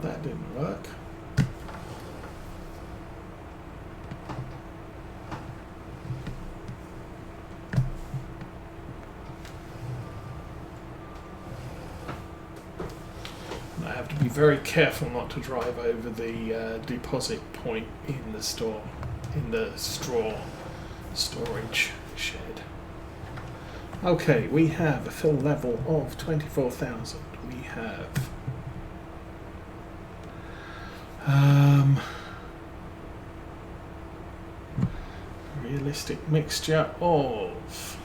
that didn't work. And I have to be very careful not to drive over the deposit point in the store, in the straw storage shed. Okay, we have a fill level of 24,000. We have realistic mixture of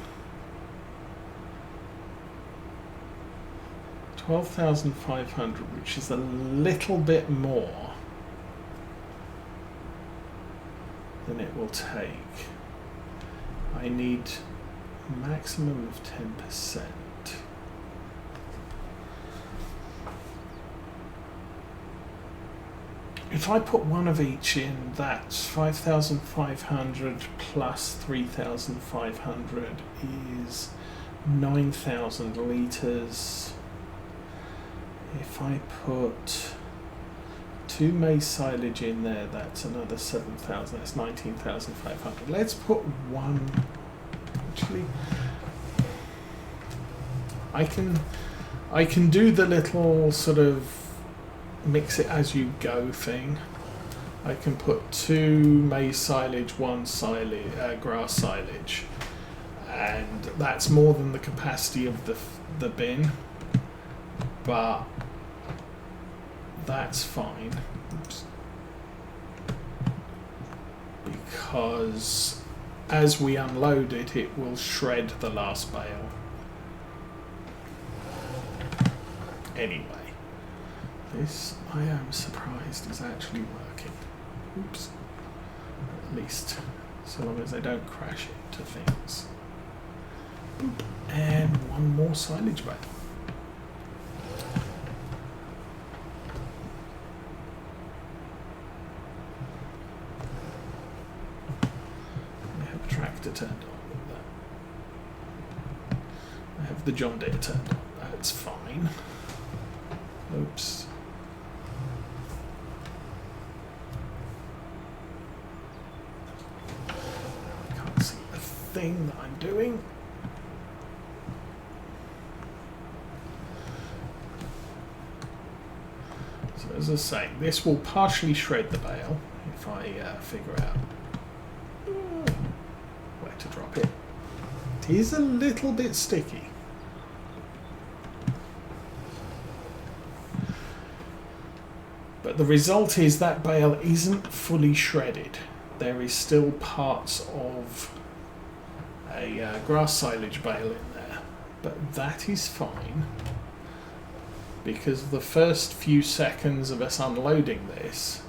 12,500, which is a little bit more than it will take. I need a maximum of 10%. If I put one of each in, that's 5,500 plus 3,500 is 9,000 litres. If I put 2 maize silage in there, that's another 7,000, that's 19,500. Let's put one, actually, I can do the little sort of mix it as you go thing. I can put 2 maize silage, 1 silage, grass silage, and that's more than the capacity of the bin, but that's fine. Oops. Because as we unload it, it will shred the last bale. Anyway, this, I am surprised, is actually working. Oops. At least, so long as they don't crash into things. Boop. And one more silage bale. I have the tractor turned on with that. I have the John Deere turned on. That's fine. Oops. I can't see the thing that I'm doing. So as I say, this will partially shred the bale if I figure out where to drop it. It is a little bit sticky. But the result is that bale isn't fully shredded. There is still parts of a grass silage bale in there. But that is fine, because the first few seconds of us unloading this,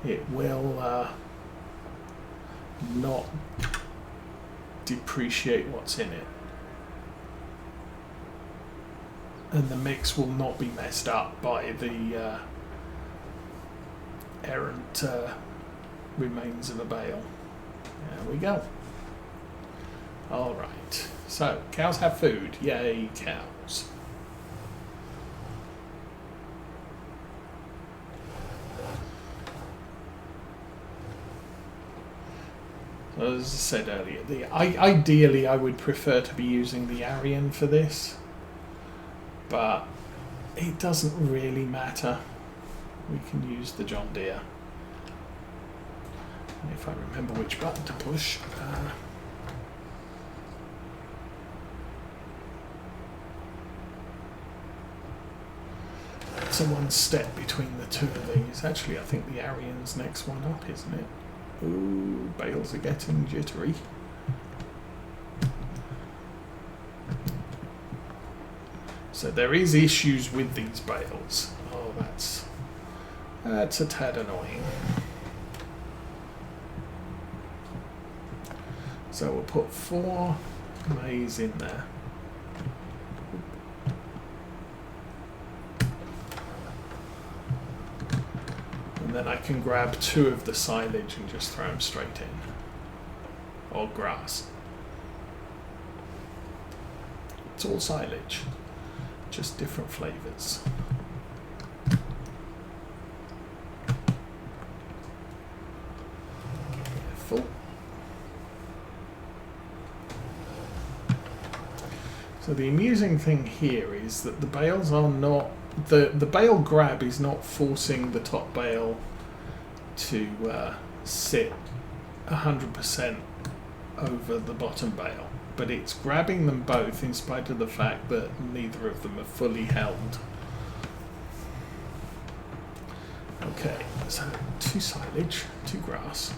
it will not depreciate what's in it. And the mix will not be messed up by the errant remains of a bale. There we go. Alright, so cows have food. Yay, cows. So as I said earlier, ideally I would prefer to be using the Arian for this, but it doesn't really matter. We can use the John Deere. And if I remember which button to push. It's a one step between the two of these. Actually, I think the Arian's next one up, isn't it? Ooh, bales are getting jittery. So there is issues with these bales. Oh, that's a tad annoying. So we'll put 4 maize in there. And then I can grab 2 of the silage and just throw them straight in. Or grass. It's all silage. just different flavours. Careful. So the amusing thing here is that the bales are not, the bale grab is not forcing the top bale to sit 100% over the bottom bale, but it's grabbing them both in spite of the fact that neither of them are fully held. Okay, so 2 silage, 2 grass.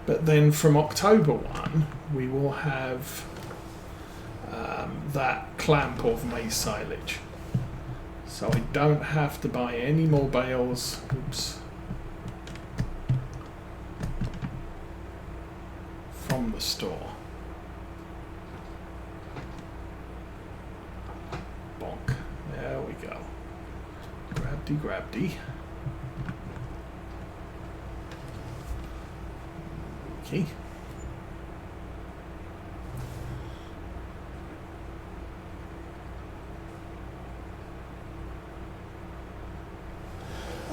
But then from October 1, we will have that clamp of maize silage. So I don't have to buy any more bales. Oops. From the store. Bonk. There we go. Grabdy, grabdy. Okay.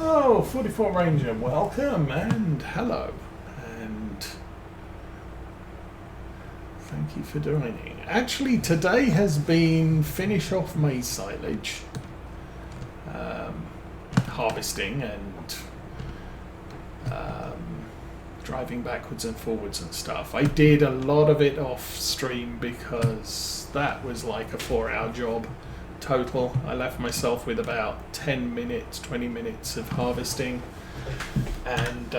Oh, 44 Ranger, welcome and hello, and thank you for joining. Actually, today has been finish off maize silage, harvesting and driving backwards and forwards and stuff. I did a lot of it off stream because that was like a 4-hour job total. I left myself with about 10 minutes, 20 minutes of harvesting and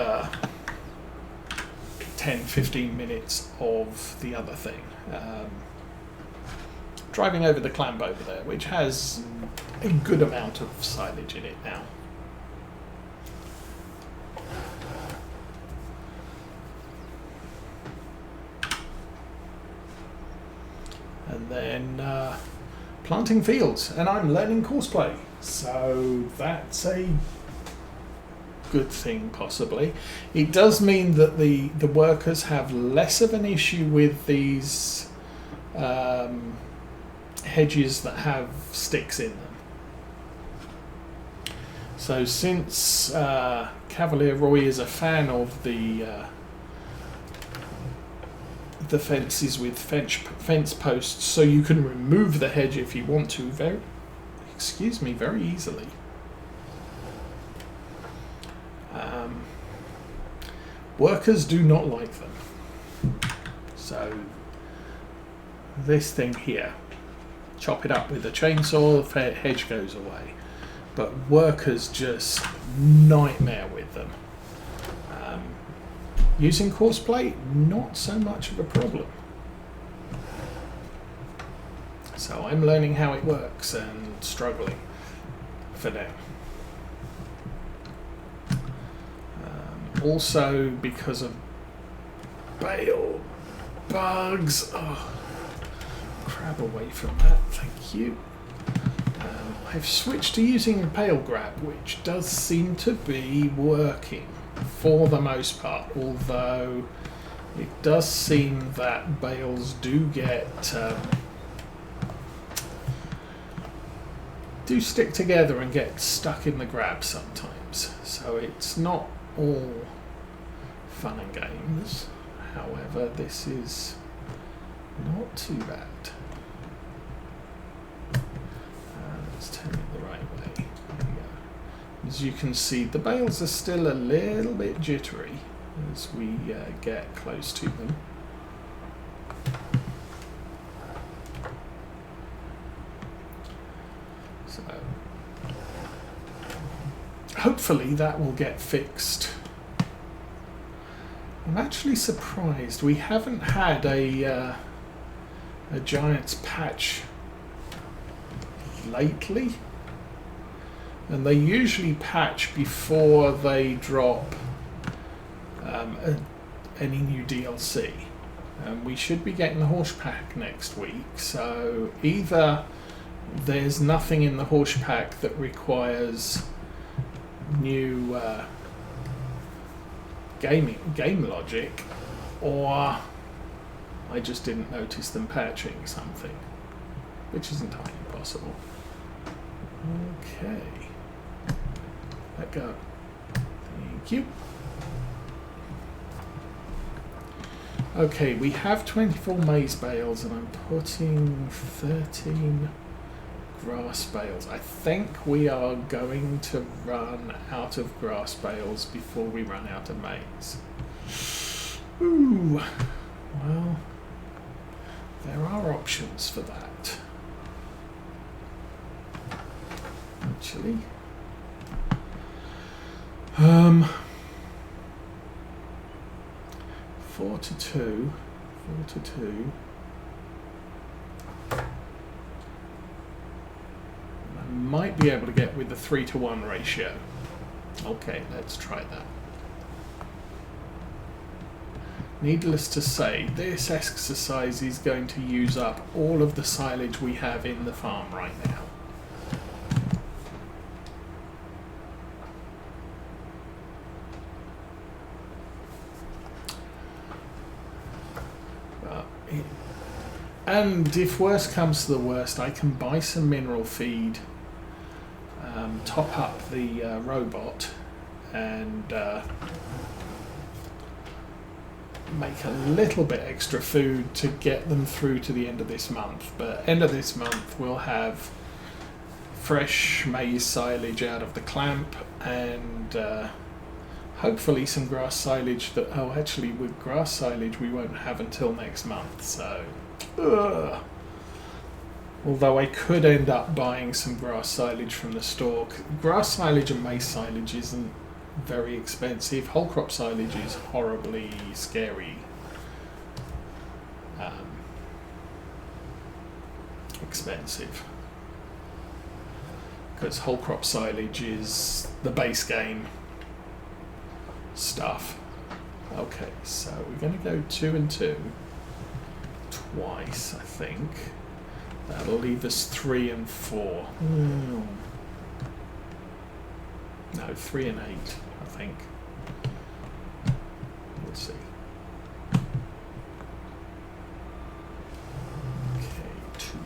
10, 15 minutes of the other thing. Driving over the clamp over there, which has a good amount of silage in it now. And then planting fields, and I'm learning courseplay, so that's a good thing possibly. It does mean that the workers have less of an issue with these hedges that have sticks in them. So since Cavalier Roy is a fan of the fences with fence posts, so you can remove the hedge if you want to very easily. Workers do not like them. So this thing here, chop it up with a chainsaw, the hedge goes away. But workers just nightmare with them. Using courseplay, not so much of a problem. So I'm learning how it works and struggling for now. Also because of bale bugs. Oh, crab away from that, thank you. I've switched to using bale grab, which does seem to be working for the most part, although it does seem that bales do get do stick together and get stuck in the grab sometimes, so it's not all fun and games. However, this is not too bad. Let's turn it the right way. There we go. As you can see, the bales are still a little bit jittery as we get close to them. So hopefully that will get fixed. I'm actually surprised we haven't had a Giants patch lately, and they usually patch before they drop any new DLC. We should be getting the horse pack next week, so either there's nothing in the horse pack that requires new game logic, or I just didn't notice them patching something, which is entirely possible. Okay. Let go. Thank you. Okay, we have 24 maize bales and I'm putting 13 grass bales. I think we are going to run out of grass bales before we run out of maize. Ooh, well, there are options for that. Actually. 4 to 2. I might be able to get with the 3 to 1 ratio. Okay, let's try that. Needless to say, this exercise is going to use up all of the silage we have in the farm right now. And if worst comes to the worst, I can buy some mineral feed, top up the robot, and make a little bit extra food to get them through to the end of this month. But end of this month we'll have fresh maize silage out of the clamp, and hopefully some grass silage that, oh, actually with grass silage we won't have until next month, so although I could end up buying some grass silage from the store. Grass silage and maize silage isn't very expensive. Whole crop silage is horribly scary expensive, because whole crop silage is the base game stuff. Okay, so we're going to go 2 and 2 twice, I think. That'll leave us 3 and 4. No, 3 and 8, I think. We'll see. Okay, 2.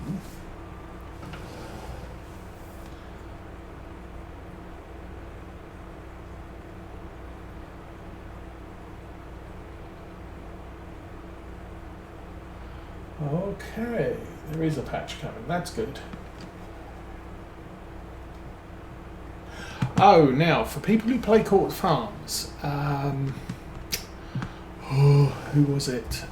Okay, there is a patch coming. That's good. Oh, now for people who play Court Farms, who was it?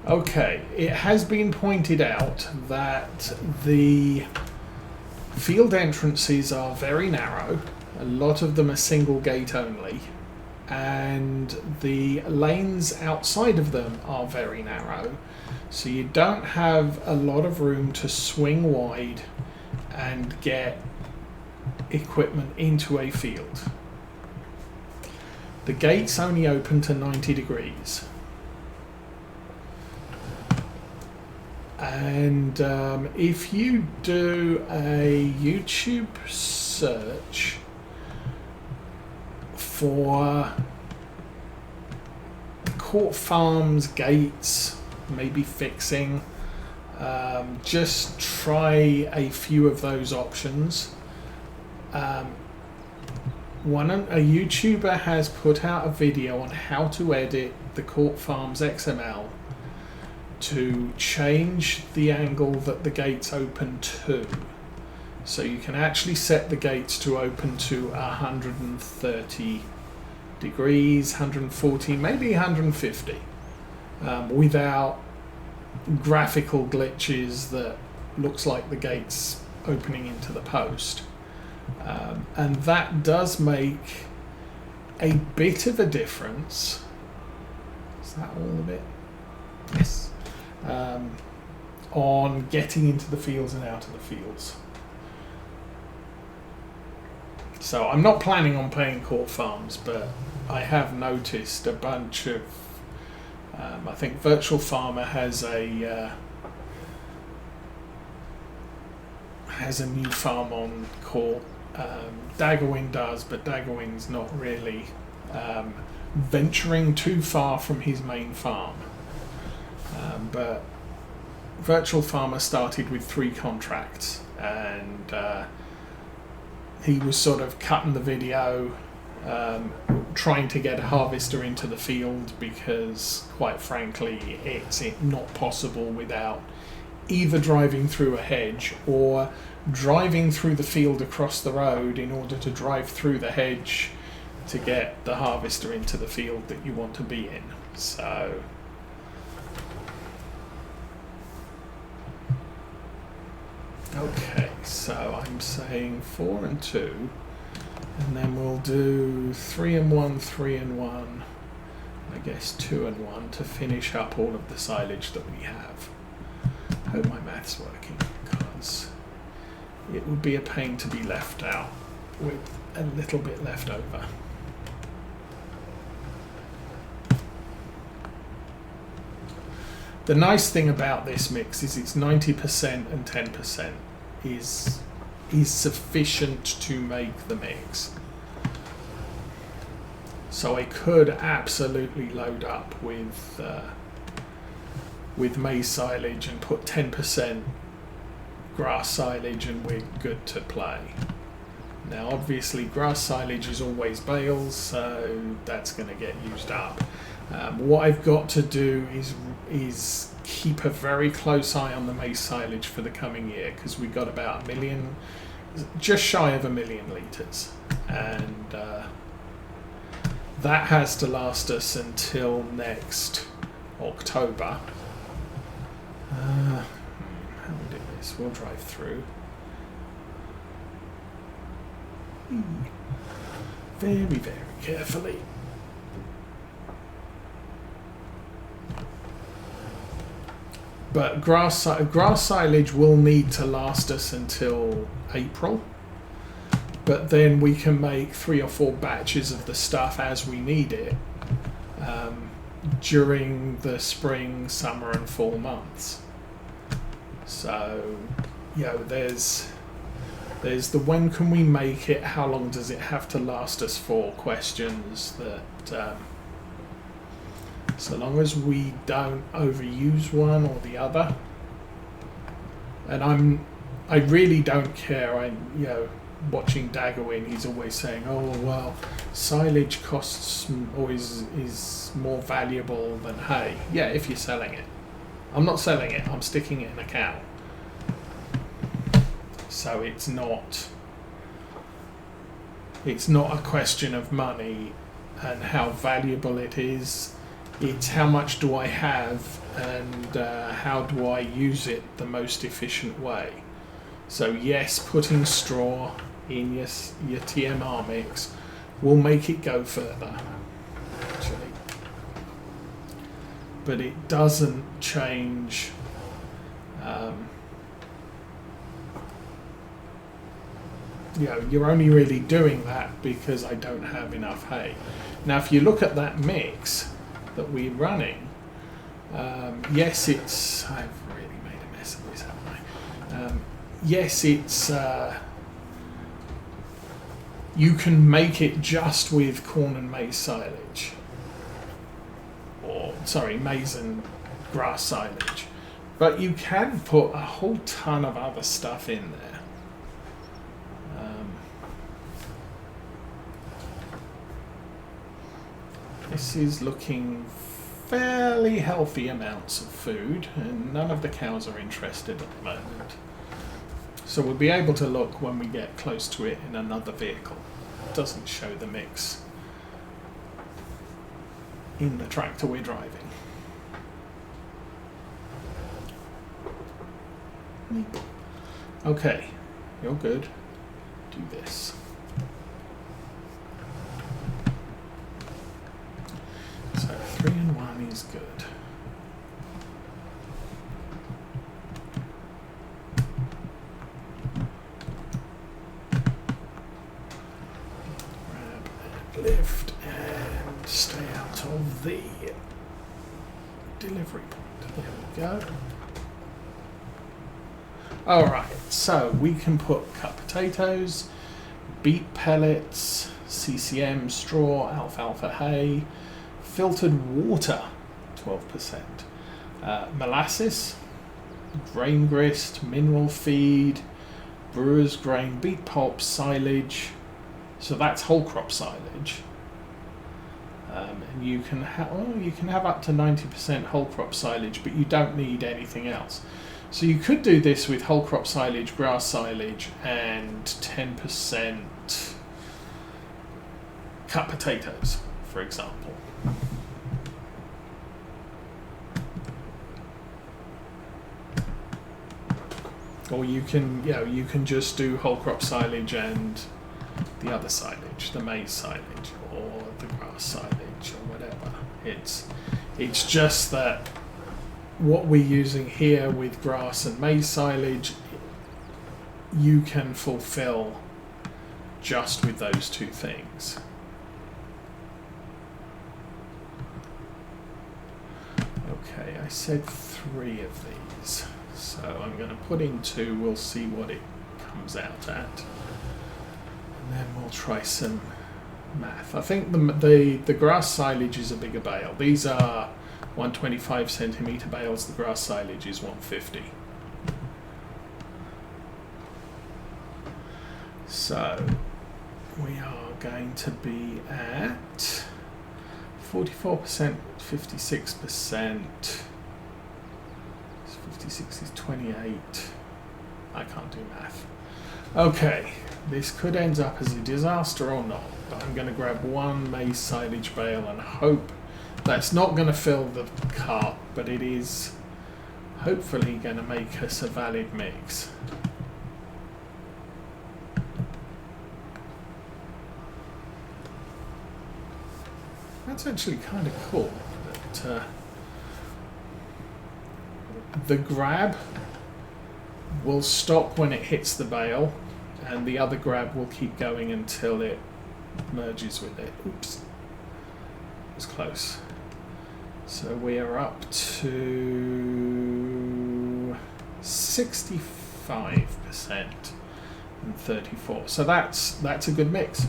Okay, it has been pointed out that the field entrances are very narrow. A lot of them are single gate only, and the lanes outside of them are very narrow, so you don't have a lot of room to swing wide and get equipment into a field. The gates only open to 90 degrees, and if you do a YouTube search for Court Farms gates, maybe fixing, just try a few of those options. A YouTuber has put out a video on how to edit the Court Farms XML to change the angle that the gates open to. So you can actually set the gates to open to 130 degrees, 140, maybe 150, without graphical glitches that looks like the gates opening into the post. And that does make a bit of a difference. Is that all of it? Yes. On getting into the fields and out of the fields. So I'm not planning on playing Court Farms, but I have noticed a bunch of, I think Virtual Farmer has a new farm on Court Daggerwin does, but Daggerwin's not really venturing too far from his main farm. But Virtual Farmer started with 3 contracts, and he was sort of cutting the video, trying to get a harvester into the field, because quite frankly it's not possible without either driving through a hedge or driving through the field across the road in order to drive through the hedge to get the harvester into the field that you want to be in. So okay, so I'm saying 4 and 2, and then we'll do 3 and 1, 3 and 1, I guess 2 and 1 to finish up all of the silage that we have. I hope my math's working, because it would be a pain to be left out with a little bit left over. The nice thing about this mix is it's 90% and 10% is sufficient to make the mix. So I could absolutely load up with maize silage and put 10% grass silage, and we're good to play. Now obviously grass silage is always bales, so that's going to get used up. What I've got to do is keep a very close eye on the maize silage for the coming year, because we've got about 1 million, just shy of 1 million litres, and that has to last us until next October. How do we do this? We'll drive through. Very, very carefully. But grass silage will need to last us until April. But then we can make 3 or 4 batches of the stuff as we need it during the spring, summer and fall months. So, you know, there's the when can we make it, how long does it have to last us for questions that so long as we don't overuse one or the other. And I really don't care. Watching Daggerwin, he's always saying, oh well, silage costs always is more valuable than hay. Yeah, if you're selling it. I'm not selling it, I'm sticking it in a cow. So it's not a question of money and how valuable it is. It's how much do I have, and how do I use it the most efficient way. So yes, putting straw in your TMR mix will make it go further, actually. But it doesn't change you're only really doing that because I don't have enough hay. Now if you look at that mix that we're running, yes, I've really made a mess of this, haven't I? Yes, it's you can make it just with corn and maize silage, or sorry, maize and grass silage, but you can put a whole ton of other stuff in there. This is looking fairly healthy amounts of food, and none of the cows are interested at the moment. So we'll be able to look when we get close to it in another vehicle. It doesn't show the mix in the tractor we're driving. Okay, you're good. Do this. So 3 and 1 is good. Lift and stay out of the delivery point. There we go. Alright, so we can put cut potatoes, beet pellets, CCM, straw, alfalfa hay, filtered water, 12%, molasses, grain grist, mineral feed, brewer's grain, beet pulp, silage. So that's whole crop silage. And you can have up to 90% whole crop silage, but you don't need anything else. So you could do this with whole crop silage, grass silage, and 10% cut potatoes, for example. Or you can just do whole crop silage and the other silage, the maize silage or the grass silage or whatever. It's just that what we're using here with grass and maize silage, you can fulfill just with those two things. Okay, I said 3 of these, so I'm going to put in 2. We'll see what it comes out at, and then we'll try some math. I think the grass silage is a bigger bale. These are 125 centimetre bales. The grass silage is 150. So we are going to be at 44%, 56%. 56 is 28. I can't do math. Okay, this could end up as a disaster or not, but I'm going to grab 1 maize silage bale and hope that's not going to fill the cart, but it is hopefully going to make us a valid mix. That's actually kind of cool that the grab will stop when it hits the bale, and the other grab will keep going until it merges with it. Oops, it was close. So we are up to 65% and 34%. So that's a good mix.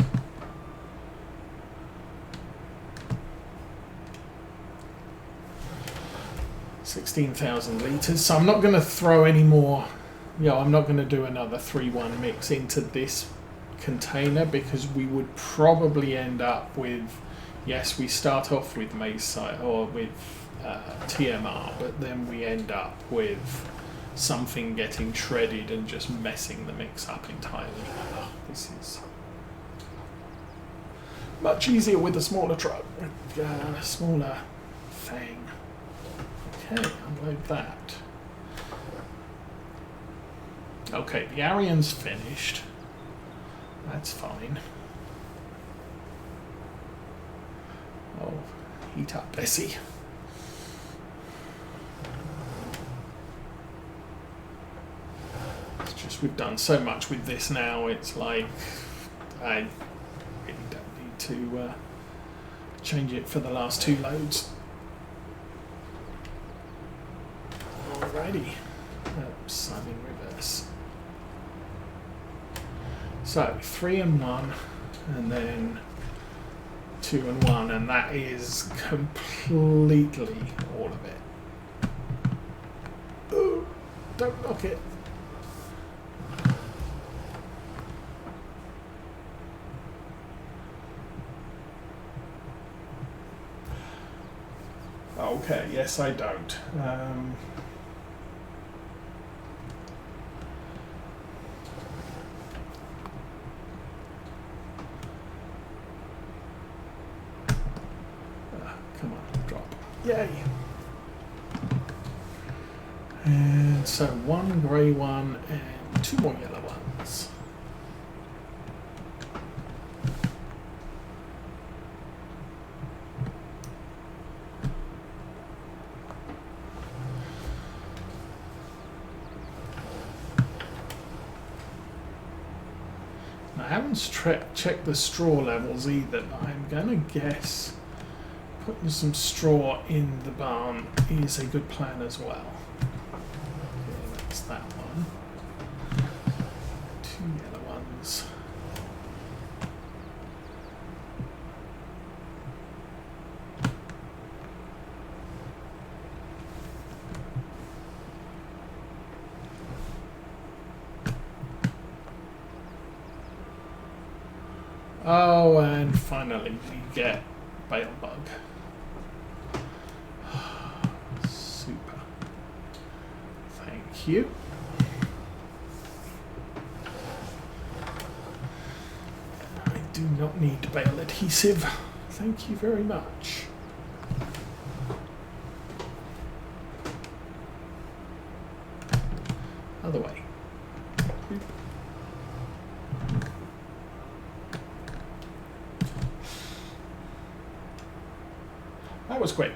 $16,000 litres. So I'm not going to throw any more. I'm not going to do another 3-1 mix into this container, because we would probably end up with, yes, we start off with maize or with TMR, but then we end up with something getting shredded and just messing the mix up entirely. Oh, this is much easier with a smaller truck, with a smaller thing. Okay, unload that. Okay, the Arian's finished. That's fine. Oh, heat up, Bessie. It's just we've done so much with this now, it's like I really don't need to change it for the last 2 loads. Alrighty. Sun in reverse. So 3 and 1, and then 2 and 1, and that is completely all of it. Ooh, don't knock it. Okay, yes, I don't. Come on, drop. Yay! And so 1 grey one and 2 more yellow ones. I haven't checked the straw levels either, but I'm going to guess putting some straw in the barn is a good plan as well. Okay, that's that one. 2 yellow ones. finally we get bale bug. Super. Thank you. I do not need bale adhesive. Thank you very much. Other way. That was quick.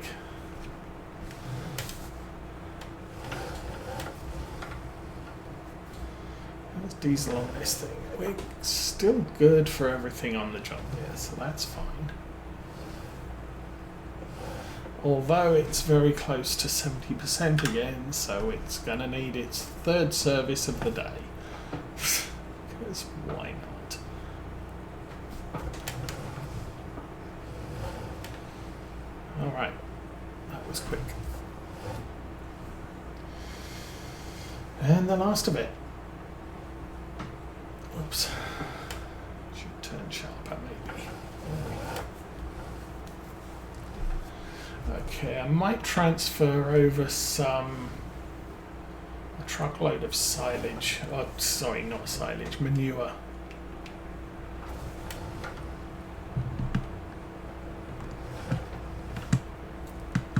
There's diesel on this thing. We're still good for everything on the job here, so that's fine. Although it's very close to 70% again, so it's going to need its third service of the day. Because why not? Alright, that was quick. And the last of it. Oops. Should turn sharper maybe. Okay, I might transfer over a truckload of silage. Oh, sorry, not silage, manure.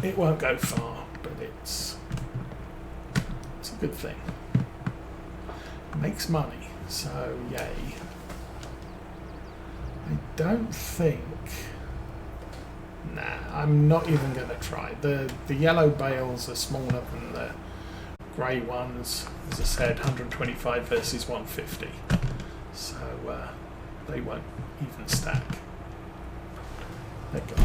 It won't go far, but it's a good thing. It makes money, so yay. I don't think. Nah, I'm not even going to try. The yellow bales are smaller than the grey ones. As I said, 125 versus 150. So they won't even stack. There you go.